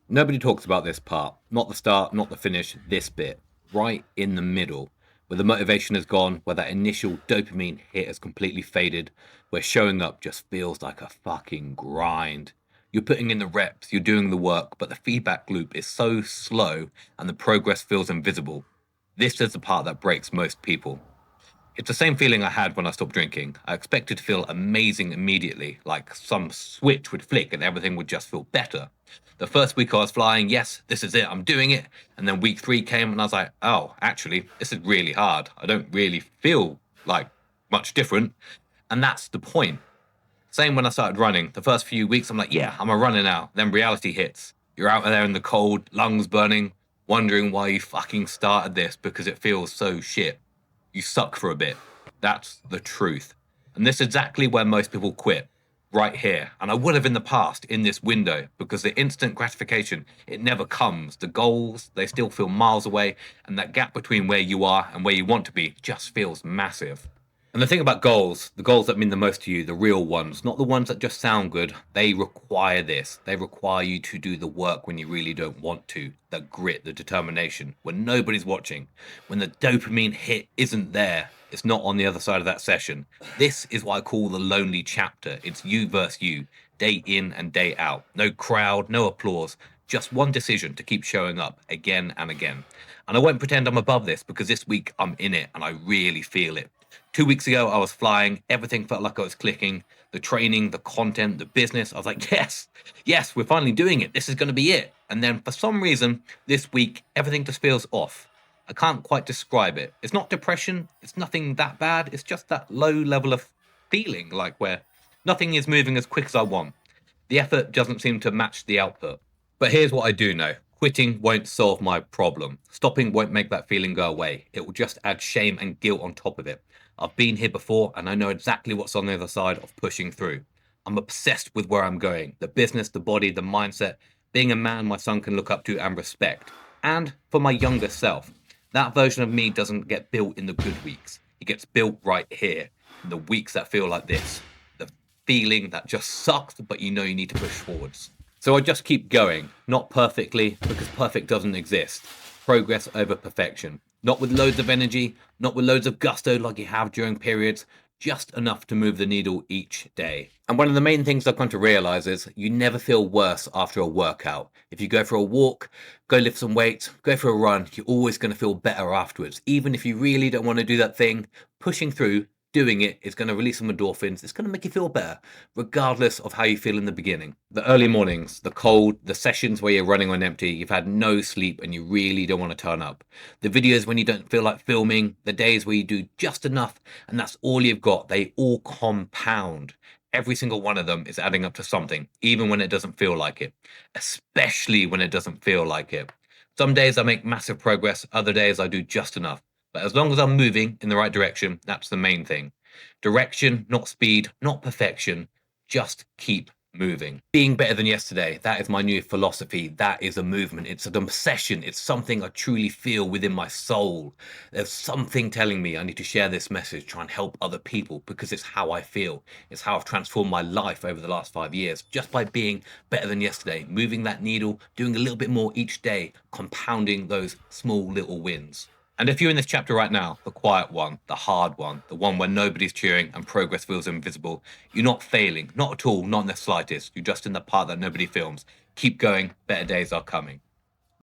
Nobody talks about this part. Not the start, not the finish, this bit. Right in the middle, where the motivation has gone, where that initial dopamine hit has completely faded, where showing up just feels like a fucking grind. You're putting in the reps, you're doing the work, but the feedback loop is so slow and the progress feels invisible. This is the part that breaks most people. It's the same feeling I had when I stopped drinking. I expected to feel amazing immediately, like some switch would flick and everything would just feel better. The first week I was flying, yes, this is it, I'm doing it. And then week 3 came and I was like, oh, actually, this is really hard. I don't really feel like much different. And that's the point. Same when I started running. The first few weeks, I'm like, yeah, I'm a runner now. Then reality hits. You're out there in the cold, lungs burning, wondering why you fucking started this because it feels so shit. You suck for a bit. That's the truth. And this is exactly where most people quit. Right here. And I would have in the past in this window because the instant gratification, it never comes. The goals, they still feel miles away. And that gap between where you are and where you want to be just feels massive. And the thing about goals, the goals that mean the most to you, the real ones, not the ones that just sound good, they require this. They require you to do the work when you really don't want to. The grit, the determination, when nobody's watching, when the dopamine hit isn't there, it's not on the other side of that session. This is what I call the lonely chapter. It's you versus you, day in and day out. No crowd, no applause, just one decision to keep showing up again and again. And I won't pretend I'm above this because this week I'm in it and I really feel it. 2 weeks ago, I was flying. Everything felt like I was clicking. The training, the content, the business. I was like, yes, yes, we're finally doing it. This is going to be it. And then for some reason, this week, everything just feels off. I can't quite describe it. It's not depression. It's nothing that bad. It's just that low level of feeling, like where nothing is moving as quick as I want. The effort doesn't seem to match the output. But here's what I do know. Quitting won't solve my problem. Stopping won't make that feeling go away. It will just add shame and guilt on top of it. I've been here before and I know exactly what's on the other side of pushing through. I'm obsessed with where I'm going, the business, the body, the mindset, being a man my son can look up to and respect. And for my younger self, that version of me doesn't get built in the good weeks. It gets built right here, in the weeks that feel like this. The feeling that just sucks, but you know you need to push forwards. So I just keep going, not perfectly, because perfect doesn't exist. Progress over perfection. Not with loads of energy, not with loads of gusto like you have during periods, just enough to move the needle each day. And one of the main things I've come to realize is you never feel worse after a workout. If you go for a walk, go lift some weights, go for a run, you're always going to feel better afterwards. Even if you really don't want to do that thing, pushing through, doing it is going to release some endorphins. It's going to make you feel better, regardless of how you feel in the beginning. The early mornings, the cold, the sessions where you're running on empty, you've had no sleep and you really don't want to turn up. The videos when you don't feel like filming, the days where you do just enough and that's all you've got, they all compound. Every single one of them is adding up to something, even when it doesn't feel like it, especially when it doesn't feel like it. Some days I make massive progress, other days I do just enough. But as long as I'm moving in the right direction, that's the main thing. Direction, not speed, not perfection. Just keep moving. Being better than yesterday, that is my new philosophy. That is a movement. It's an obsession. It's something I truly feel within my soul. There's something telling me I need to share this message, try and help other people because it's how I feel. It's how I've transformed my life over the last 5 years just by being better than yesterday, moving that needle, doing a little bit more each day, compounding those small little wins. And if you're in this chapter right now, the quiet one, the hard one, the one where nobody's cheering and progress feels invisible, you're not failing, not at all, not in the slightest. You're just in the part that nobody films. Keep going, better days are coming.